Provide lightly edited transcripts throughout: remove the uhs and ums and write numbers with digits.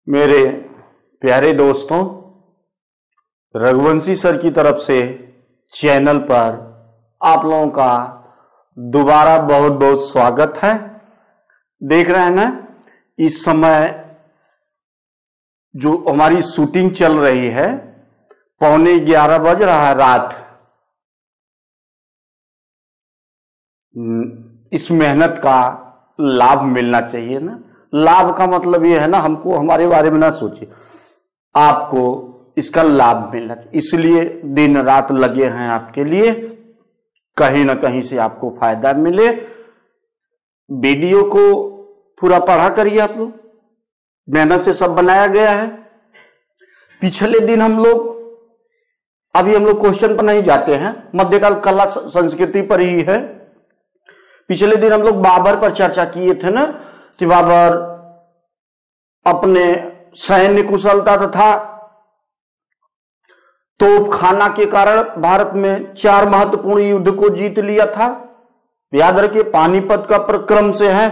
मेरे प्यारे दोस्तों, रघुवंशी सर की तरफ से चैनल पर आप लोगों का दोबारा बहुत बहुत स्वागत है। देख रहे हैं ना, इस समय जो हमारी शूटिंग चल रही है, 11:15 बज रहा है रात। इस मेहनत का लाभ मिलना चाहिए ना। लाभ का मतलब ये है ना, हमको हमारे बारे में ना सोचिए, आपको इसका लाभ मिलना चाहिए। इसलिए दिन रात लगे हैं आपके लिए, कहीं ना कहीं से आपको फायदा मिले। वीडियो को पूरा पढ़ा करिए आप लोग, मेहनत से सब बनाया गया है। पिछले दिन अभी हम लोग क्वेश्चन पर नहीं जाते हैं, मध्यकाल कला संस्कृति पर ही है। पिछले दिन हम लोग बाबर पर चर्चा किए थे ना, कि बाबर अपने सैन्य कुशलता तथा तोपखाना के कारण भारत में 4 महत्वपूर्ण युद्ध को जीत लिया था। याद रखिए, पानीपत का प्रक्रम से है।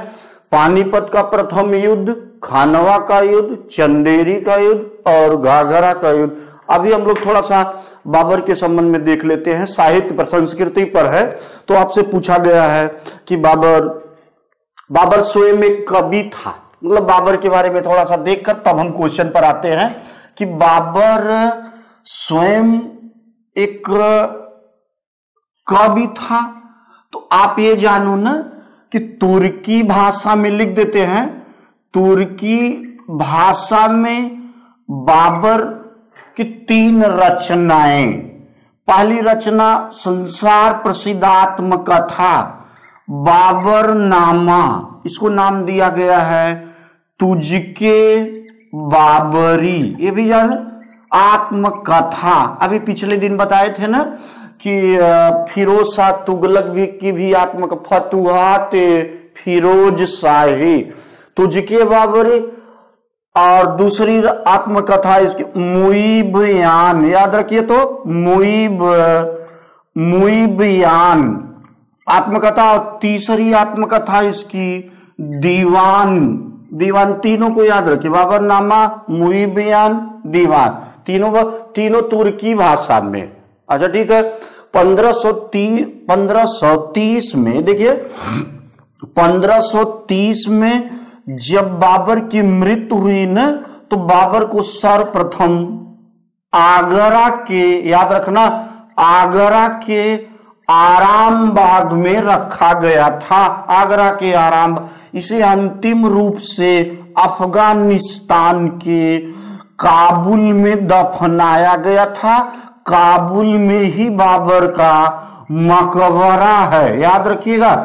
पानीपत का प्रथम युद्ध, खानवा का युद्ध, चंदेरी का युद्ध और घाघरा का युद्ध। अभी हम लोग थोड़ा सा बाबर के संबंध में देख लेते हैं। साहित्य पर, संस्कृति पर है। तो आपसे पूछा गया है कि बाबर स्वयं एक कवि था। मतलब बाबर के बारे में थोड़ा सा देखकर तब हम क्वेश्चन पर आते हैं कि बाबर स्वयं एक कवि था। तो आप ये जानो ना कि तुर्की भाषा में लिख देते हैं, तुर्की भाषा में बाबर की 3 रचनाएं। पहली रचना संसार प्रसिद्ध आत्मकथा बाबर नामा, इसको नाम दिया गया है तुझके बाबरी। ये भी जान, आत्मकथा। अभी पिछले दिन बताए थे ना कि फिरोज शाह तुगलक की भी आत्मकथा, फतुहात फिरोज शाही, तुझके बाबरी। और दूसरी आत्मकथा इसकी मुईबयान, याद रखिए। तो मुईबयान आत्मकथा। और तीसरी आत्मकथा इसकी दीवान। तीनों को याद रखिए, बाबरनामा, मुईबयान, दीवान। तीनों तुर्की भाषा में। अच्छा ठीक है। 1530 में, देखिए 1530 में जब बाबर की मृत्यु हुई ना, तो बाबर को सर्वप्रथम आगरा के, याद रखना, आगरा के आराम बाग में रखा गया था। आगरा के आराम, इसे अंतिम रूप से अफगानिस्तान के काबुल में दफनाया गया था। काबुल में ही बाबर का मकबरा है। याद रखिएगा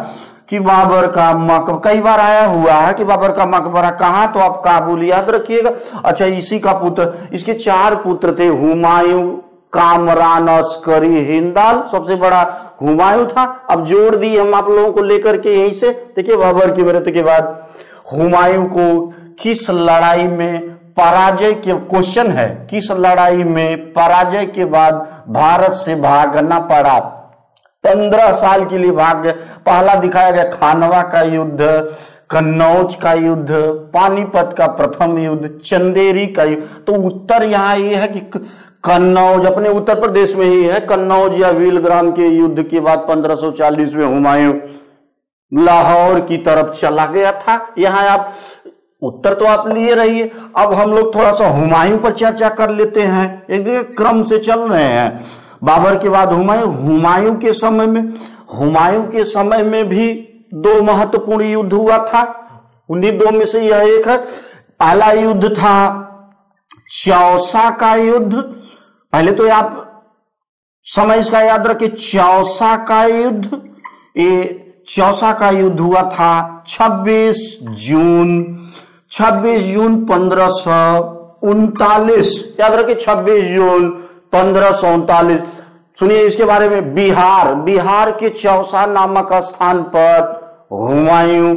कि बाबर का मकबरा कई बार आया हुआ है कि बाबर का मकबरा कहां, तो आप काबुल याद रखिएगा। अच्छा, इसी का पुत्र, इसके 4 पुत्र थे, हुमायूं, कामरान, अस्करी, हिंदाल। सबसे बड़ा हुमायूं था। अब जोड़ दी हम आप लोगों को लेकर के यहीं से। देखिए, बाबर की मृत्यु के बाद हुमायूं को किस लड़ाई में पराजय के, क्वेश्चन है, किस लड़ाई में पराजय के बाद भारत से भागना पड़ा? 15 साल के लिए भाग गए। पहला दिखाया गया खानवा का युद्ध, कन्नौज का युद्ध, पानीपत का प्रथम युद्ध, चंदेरी का युद्ध। तो उत्तर यहाँ ये है कि कन्नौज अपने उत्तर प्रदेश में ही है। कन्नौज या वीलग्राम के युद्ध के बाद 1540 में हुमायूं लाहौर की तरफ चला गया था। यहाँ आप उत्तर तो आप लिए रहिए। अब हम लोग थोड़ा सा हुमायूं पर चर्चा कर लेते हैं, एक क्रम से चल रहे हैं। बाबर के बाद हुमायूं के समय में भी 2 महत्वपूर्ण युद्ध हुआ था। उन्हीं 2 में से यह एक है। पहला युद्ध था चौसा का युद्ध। पहले तो आप समय इसका याद रखिए, चौसा का युद्ध। ये चौसा का युद्ध हुआ था 26 जून 1539। याद रखिए, 26 जून 1539। सुनिए इसके बारे में। बिहार के चौसा नामक स्थान पर हुमायूं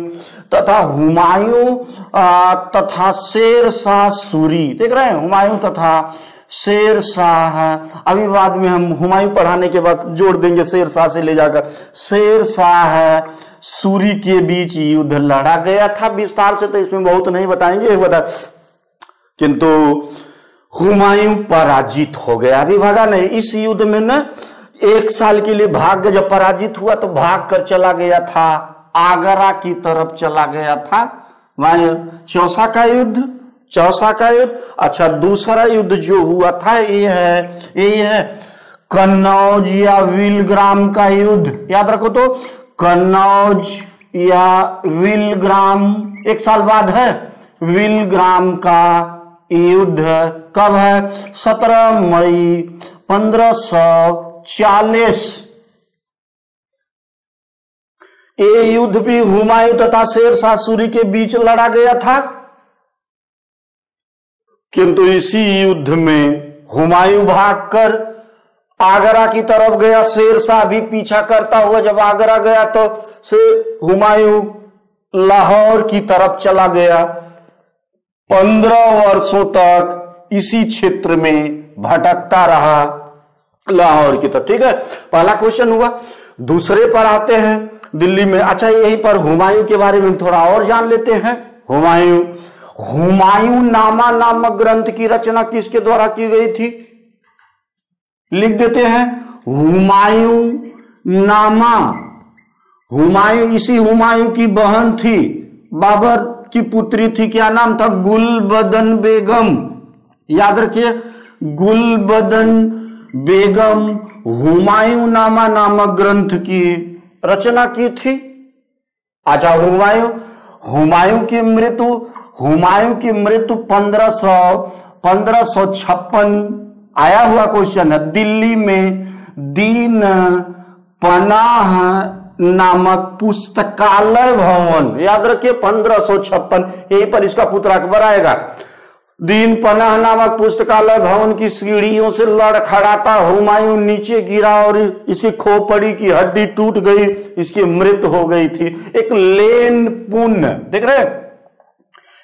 तथा शेर शाह सूरी, देख रहे हैं, हुमायूं तथा शेर शाह। अभी बाद में हम हुमायूं पढ़ाने के बाद जोड़ देंगे शेर शाह से ले जाकर। शेर शाह सूरी के बीच युद्ध लड़ा गया था। विस्तार से तो इसमें बहुत नहीं बताएंगे, बता किंतु हुमायूं पराजित हो गया, अभी भागा नहीं। इस युद्ध में न 1 साल के लिए भाग, जब पराजित हुआ तो भाग कर चला गया था, आगरा की तरफ चला गया था। वहां चौसा का युद्ध, चौसा का युद्ध। अच्छा, दूसरा युद्ध जो हुआ था ये है कन्नौज या विलग्राम का युद्ध। याद रखो तो, कन्नौज या विलग्राम 1 साल बाद है। विलग्राम का युद्ध कब है? 17 मई 1540। ये युद्ध भी हुमायूं तथा शेरशाह सूरी के बीच लड़ा गया था, किंतु इसी युद्ध में हुमायूं भागकर आगरा की तरफ गया, शेरशाह भी पीछा करता हुआ जब आगरा गया तो हुमायूं लाहौर की तरफ चला गया। 15 वर्षों तक इसी क्षेत्र में भटकता रहा, लाहौर की तरफ। ठीक है, पहला क्वेश्चन हुआ। दूसरे पर आते हैं, दिल्ली में। अच्छा, यहीं पर हुमायूं के बारे में थोड़ा और जान लेते हैं। हुमायूं नामा नामक ग्रंथ की रचना किसके द्वारा की गई थी? लिख देते हैं, हुमायूं नामा। हुमायूं, इसी हुमायूं की बहन थी, बाबर की पुत्री थी, क्या नाम था? गुलबदन बेगम। याद रखिए, गुलबदन बेगम हुमायूं नामा नामक ग्रंथ की रचना की थी। अच्छा, हुमायूं की मृत्यु 1556 आया हुआ क्वेश्चन है। दिल्ली में दीन पनाह नामक पुस्तकालय भवन, याद रखिए 1556, यहीं पर इसका पुत्र अकबर आएगा। दीन पनाह नामक पुस्तकालय भवन की सीढ़ियों से लड़खड़ाता हुमायूं नीचे गिरा और इसकी खोपड़ी की हड्डी टूट गई, इसकी मृत्यु हो गई थी। एक लेन पुन, देख रहे,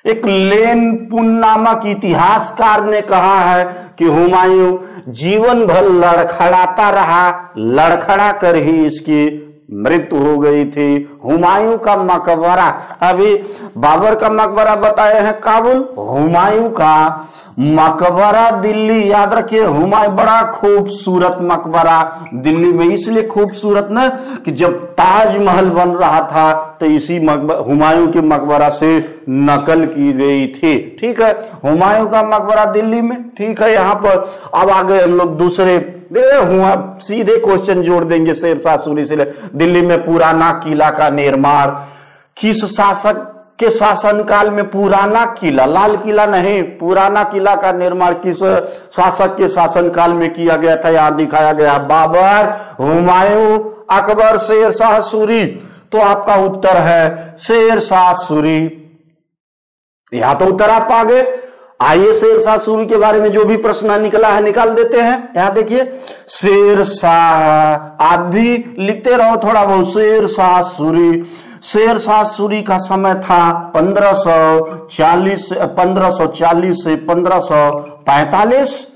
एक लेन पुन नामक इतिहासकार ने कहा है कि हुमायूं जीवन भर लड़खड़ाता रहा, लड़खड़ा कर ही इसकी मृत्यु हो गई थी। हुमायूं का मकबरा, अभी बाबर का मकबरा बताए हैं काबुल, हुमायूं का मकबरा दिल्ली। याद रखिए, हुमायूं बड़ा खूबसूरत मकबरा दिल्ली में, इसलिए खूबसूरत न कि जब ताजमहल बन रहा था तो इसी हुमायूं के मकबरा से नकल की गई थी। ठीक है, हुमायूं का मकबरा दिल्ली में। ठीक है, यहां पर अब आ गए हम लोग दूसरे, सीधे क्वेश्चन जोड़ देंगे शेरशाह सूरी से। दिल्ली में पुराना किला का निर्माण किस शासक के शासनकाल में? पुराना किला, लाल किला नहीं, पुराना किला का निर्माण किस शासक के शासनकाल में किया गया था? यहां दिखाया गया, बाबर, हुमायूं, अकबर, शेरशाह सूरी। तो आपका उत्तर है शेरशाह सूरी। यहां तो उत्तर आप आ गए। आइए शेरशाह सूरी के बारे में जो भी प्रश्न निकला है निकाल देते हैं। यहां देखिए, शेरशाह, आप भी लिखते रहो थोड़ा बहुत। शेरशाह सूरी, शेरशाह सूरी का समय था 1540 से 1545।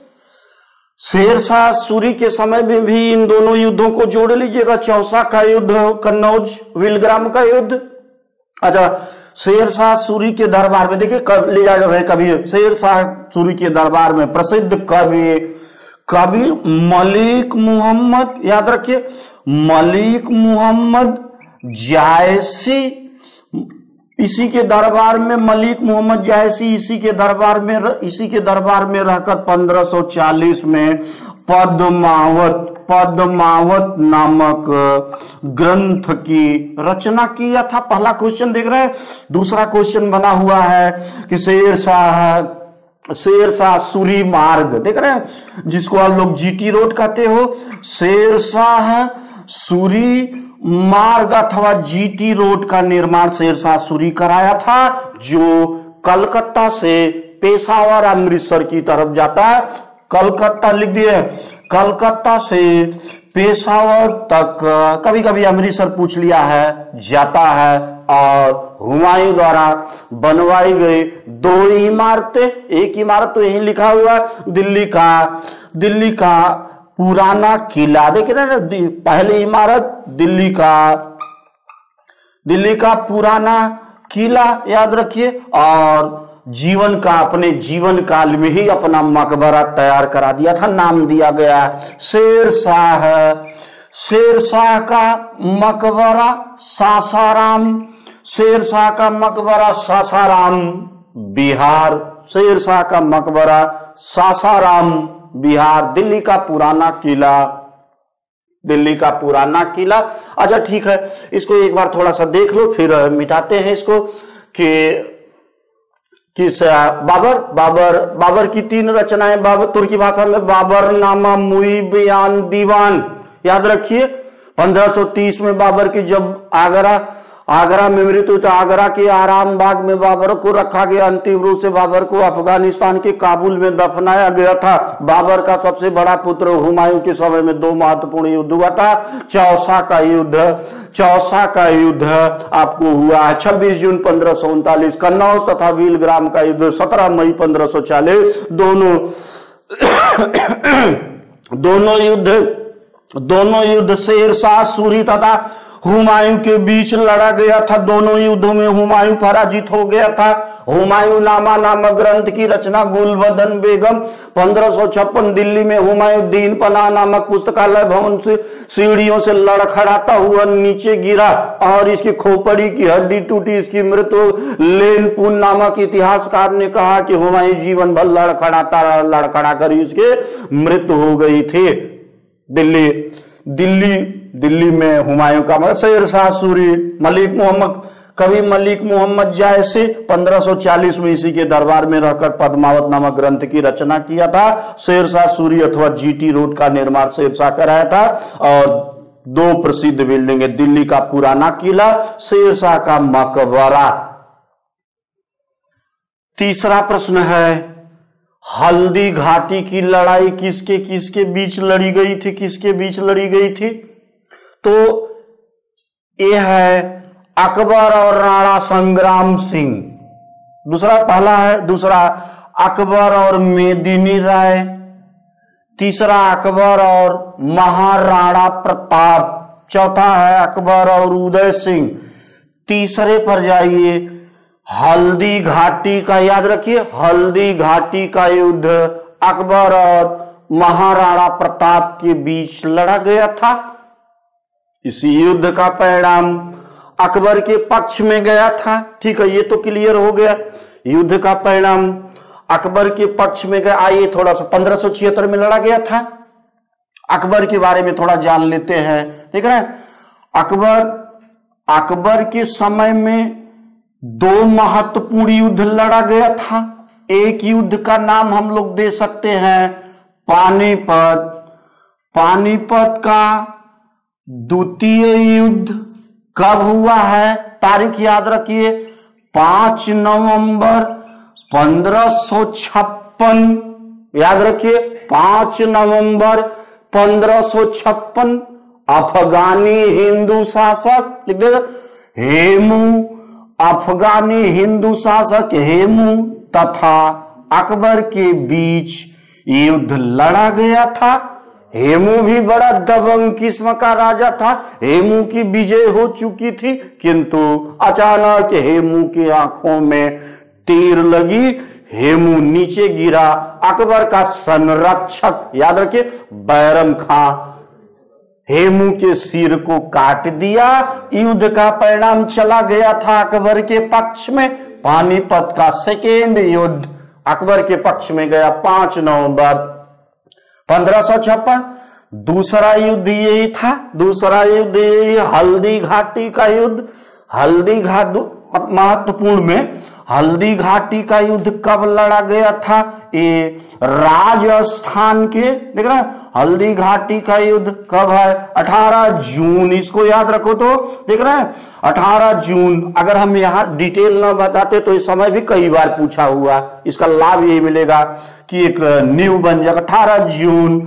शेरशाह सूरी के समय में भी इन दोनों युद्धों को जोड़ लीजिएगा, चौसा का युद्ध, कन्नौज विलग्राम का युद्ध। अच्छा, शेरशाह सूरी के दरबार में देखिए, कब ले जा रहे कभी, शेरशाह सूरी के दरबार में प्रसिद्ध कवि मलिक मोहम्मद, याद रखिए, मलिक मोहम्मद जायसी, इसी के दरबार में मलिक मोहम्मद जायसी, इसी के दरबार में रहकर 1540 में पद्मावत नामक ग्रंथ की रचना किया था। पहला क्वेश्चन देख रहे हैं। दूसरा क्वेश्चन बना हुआ है कि शेरशाह सूरी मार्ग, देख रहे हैं, जिसको आप लोग जीटी रोड कहते हो, शेरशाह सूरी मार्ग अथवा जीटी रोड का निर्माण शेरशाह सूरी कराया था, जो कलकत्ता से पेशावर अमृतसर की तरफ जाता है। कलकत्ता लिख दिए, कलकत्ता से पेशावर तक, कभी कभी अमृतसर पूछ लिया है, जाता है। और हुमायूं द्वारा बनवाई गई 2 इमारतें, एक इमारत तो यही लिखा हुआ, दिल्ली का पुराना किला, देखिए ना, पहली इमारत दिल्ली का पुराना किला, याद रखिए। और जीवन का, अपने जीवन काल में ही अपना मकबरा तैयार करा दिया था। नाम दिया गया शेरशाह। शेरशाह का मकबरा सासाराम, शेरशाह का मकबरा सासाराम बिहार, शेरशाह का मकबरा सासाराम बिहार। दिल्ली का पुराना किला, दिल्ली का पुराना किला। अच्छा ठीक है, इसको एक बार थोड़ा सा देख लो, फिर मिटाते हैं इसको। कि किस बाबर की 3 रचनाएं, बाबर तुर्की भाषा में बाबरनामा, मुई, बयान, दीवान। याद रखिए 1530 में बाबर की जब आगरा में मृत्यु, तो आगरा के आराम बाग में बाबर को रखा गया। अंतिम रूप से बाबर को अफगानिस्तान के काबुल में दफनाया गया था। बाबर का सबसे बड़ा पुत्र हुमायूं के समय में 2 महत्वपूर्ण युद्ध हुआ था। चौसा का युद्ध आपको हुआ है 26 जून 1539, कन्नौज तथा भीलग्राम का युद्ध 17 मई 1540। दोनों युद्ध शेरशाह सूरी तथा हुमायूं के बीच लड़ा गया था। दोनों युद्धों में हुमायूं पराजित हो गया था। हुमायूं नामा नामक ग्रंथ की रचना गुलबदन बेगम 1556 दिल्ली में हुमायूं दीन पनाह नामक पुस्तकालय भवन से सीढ़ियों से लड़खड़ाता हुआ नीचे गिरा और इसकी खोपड़ी की हड्डी टूटी। इसकी मृत्यु लेनपुन नामक इतिहासकार ने कहा कि हुमायूं जीवन भर लड़खड़ा कर इसके मृत्यु हो गई थी। दिल्ली में हुमायूं का मतलब शेरशाह सूरी। कवि मलिक मोहम्मद जायसी 1540 में इसी के दरबार में रहकर पद्मावत नामक ग्रंथ की रचना किया था। शेरशाह सूरी अथवा जीटी रोड का निर्माण शेरशाह कराया था। और 2 प्रसिद्ध बिल्डिंग है, दिल्ली का पुराना किला, शेरशाह का मकबरा। तीसरा प्रश्न है, हल्दी घाटी की लड़ाई किसके किसके बीच लड़ी गई थी? किसके बीच लड़ी गई थी? तो यह है अकबर और राणा संग्राम सिंह। दूसरा अकबर और मेदिनी राय। तीसरा अकबर और महाराणा प्रताप। चौथा है अकबर और उदय सिंह। तीसरे पर जाइए, हल्दी घाटी का, याद रखिए हल्दी घाटी का युद्ध अकबर और महाराणा प्रताप के बीच लड़ा गया था। इसी युद्ध का परिणाम अकबर के पक्ष में गया था। ठीक है, ये तो क्लियर हो गया। युद्ध का परिणाम अकबर के पक्ष में गया। आइए थोड़ा सा 1576 में लड़ा गया था। अकबर के बारे में थोड़ा जान लेते हैं। देख रहे हैं, अकबर के समय में 2 महत्वपूर्ण युद्ध लड़ा गया था। एक युद्ध का नाम हम लोग दे सकते हैं पानीपत। पानीपत का द्वितीय युद्ध कब हुआ है? तारीख याद रखिए, 5 नवंबर 1556। याद रखिए 5 नवंबर 1556। अफगानी हिंदू शासक, लिख देगा हेमू, अफगानी हिंदू शासक हेमू तथा अकबर के बीच युद्ध लड़ा गया था। हेमू भी बड़ा दबंग किस्म का राजा था। हेमू की विजय हो चुकी थी, किंतु अचानक हेमू की आंखों में तीर लगी। हेमू नीचे गिरा। अकबर का संरक्षक, याद रखिए बैरम खां, हेमू के सिर को काट दिया। युद्ध का परिणाम चला गया था अकबर के पक्ष में। पानीपत का सेकेंड युद्ध अकबर के पक्ष में गया 5 नवंबर 1556। दूसरा युद्ध यही था। दूसरा युद्ध यही हल्दी घाटी का युद्ध। हल्दी घाटी महत्वपूर्ण में हल्दी घाटी का युद्ध कब लड़ा गया था? ये राजस्थान के, देख रहे हैं हल्दी घाटी का युद्ध कब है? 18 जून। इसको याद रखो तो, देख रहे हैं 18 जून। अगर हम यहाँ डिटेल ना बताते तो इस समय भी कई बार पूछा हुआ। इसका लाभ यही मिलेगा कि एक न्यू बन जाएगा। 18 जून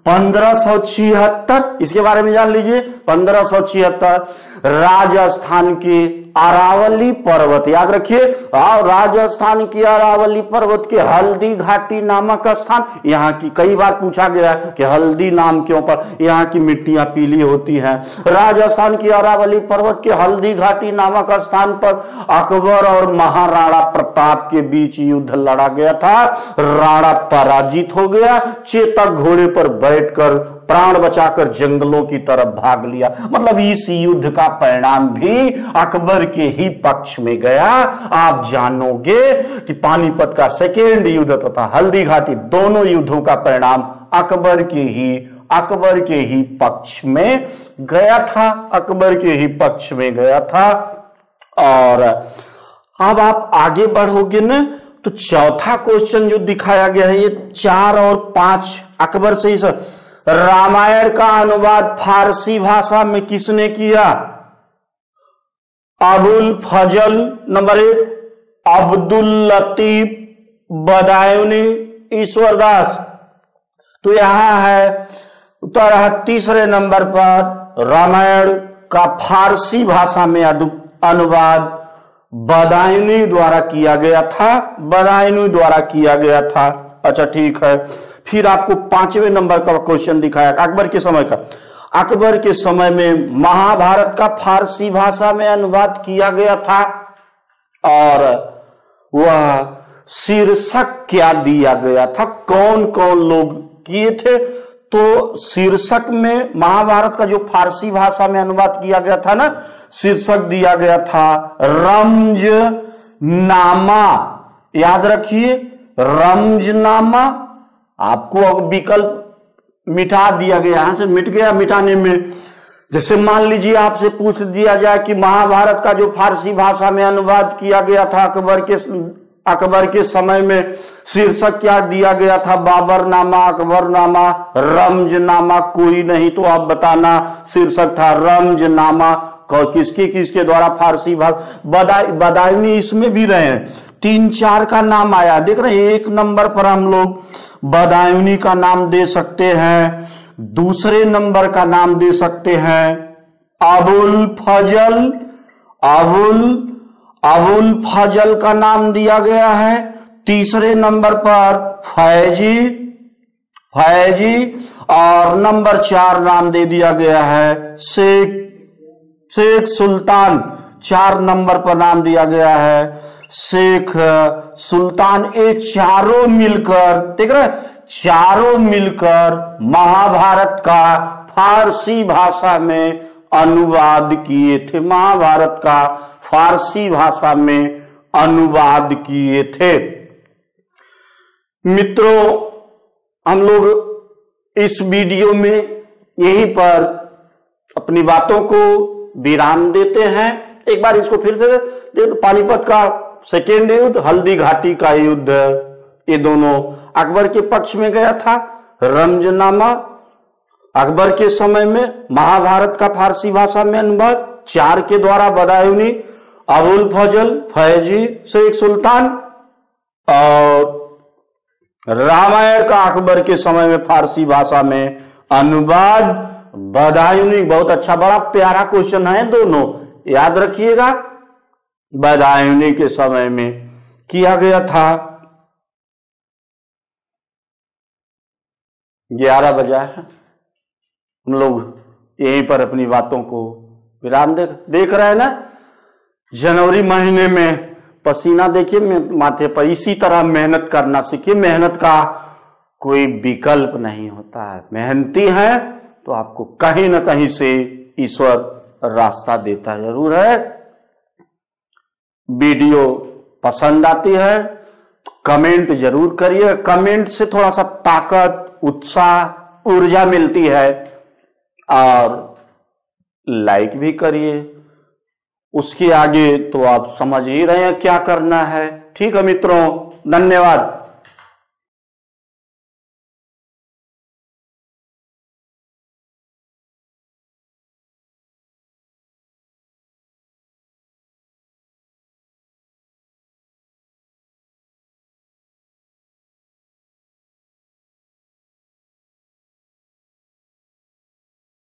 1576, इसके बारे में जान लीजिए। 1576 राजस्थान के अरावली पर्वत, याद रखिए, राजस्थान की अरावली पर्वत के हल्दी घाटी नामक स्थान, यहाँ की कई बार पूछा गया है कि हल्दी नाम क्यों पर, यहाँ की मिट्टियां पीली होती हैं। राजस्थान की अरावली पर्वत के हल्दी घाटी नामक स्थान पर अकबर और महाराणा प्रताप के बीच युद्ध लड़ा गया था। राणा पराजित हो गया, चेतक घोड़े पर बैठकर प्राण बचाकर जंगलों की तरफ भाग लिया। मतलब इस युद्ध का परिणाम भी अकबर के ही पक्ष में गया। आप जानोगे कि पानीपत का सेकेंड युद्ध तथा हल्दी घाटी दोनों युद्धों का परिणाम अकबर के ही पक्ष में गया था, अकबर के ही पक्ष में गया था। और अब आप आगे बढ़ोगे ना तो चौथा क्वेश्चन जो दिखाया गया है, ये 4 और 5 अकबर से ही। रामायण का अनुवाद फारसी भाषा में किसने किया? अबुल फजल, नंबर 1 अब्दुल लतीफ बदायूनी, ईश्वरदास। तो यहां है उत्तर है तीसरे नंबर पर, रामायण का फारसी भाषा में अनुवाद बदायूनी द्वारा किया गया था, बदायूनी द्वारा किया गया था। अच्छा ठीक है, फिर आपको 5वें नंबर का क्वेश्चन दिखाया अकबर के समय का। अकबर के समय में महाभारत का फारसी भाषा में अनुवाद किया गया था और वह शीर्षक क्या दिया गया था, कौन कौन लोग किए थे? तो शीर्षक में महाभारत का जो फारसी भाषा में अनुवाद किया गया था ना, शीर्षक दिया गया था रमजनामा। याद रखिए, रमजनामा। आपको विकल्प मिटा दिया गया, यहां से मिट गया मिटाने में। जैसे मान लीजिए आपसे पूछ दिया जाए कि महाभारत का जो फारसी भाषा में अनुवाद किया गया था अकबर के समय में, शीर्षक क्या दिया गया था? बाबरनामा, अकबरनामा, रमजनामा, कोई नहीं तो आप बताना। शीर्षक था रमजनामा। किसके द्वारा फारसी भाषा, बदायूनी इसमें भी रहे हैं। 3-4 का नाम आया, देख रहे हैं। 1 नंबर पर हम लोग बदायूनी का नाम दे सकते हैं, दूसरे नंबर का नाम दे सकते हैं अबुल फजल का नाम दिया गया है। तीसरे नंबर पर फैजी और नंबर 4 नाम दे दिया गया है शेख सुल्तान। 4 नंबर पर नाम दिया गया है शेख सुल्तान। ये चारों मिलकर, देख रहे, चारों मिलकर महाभारत का फारसी भाषा में अनुवाद किए थे, महाभारत का फारसी भाषा में अनुवाद किए थे। मित्रों, हम लोग इस वीडियो में यहीं पर अपनी बातों को विराम देते हैं। एक बार इसको फिर से देखो, पानीपत का सेकेंड युद्ध, हल्दी घाटी का युद्ध, ये दोनों अकबर के पक्ष में गया था। रमजनामा अकबर के समय में, महाभारत का फारसी भाषा में अनुवाद 4 के द्वारा बदायूनी, अबुल फजल, फैजी, शेख सुल्तान। और रामायण का अकबर के समय में फारसी भाषा में अनुवाद बदायूनी। बहुत अच्छा, बड़ा प्यारा क्वेश्चन है दोनों, याद रखिएगा। बदायूनी के समय में किया गया था। 11 बजा है, हम लोग यहीं पर अपनी बातों को विराम देख रहे हैं ना। जनवरी महीने में पसीना देखिए माथे पर, इसी तरह मेहनत करना सीखिए। मेहनत का कोई विकल्प नहीं होता है, मेहनती है तो आपको कहीं ना कहीं से ईश्वर रास्ता देता जरूर है। वीडियो पसंद आती है तो कमेंट जरूर करिए, कमेंट से थोड़ा सा ताकत, उत्साह, ऊर्जा मिलती है। और लाइक भी करिए, उसके आगे तो आप समझ ही रहे हैं क्या करना है। ठीक है मित्रों, धन्यवाद।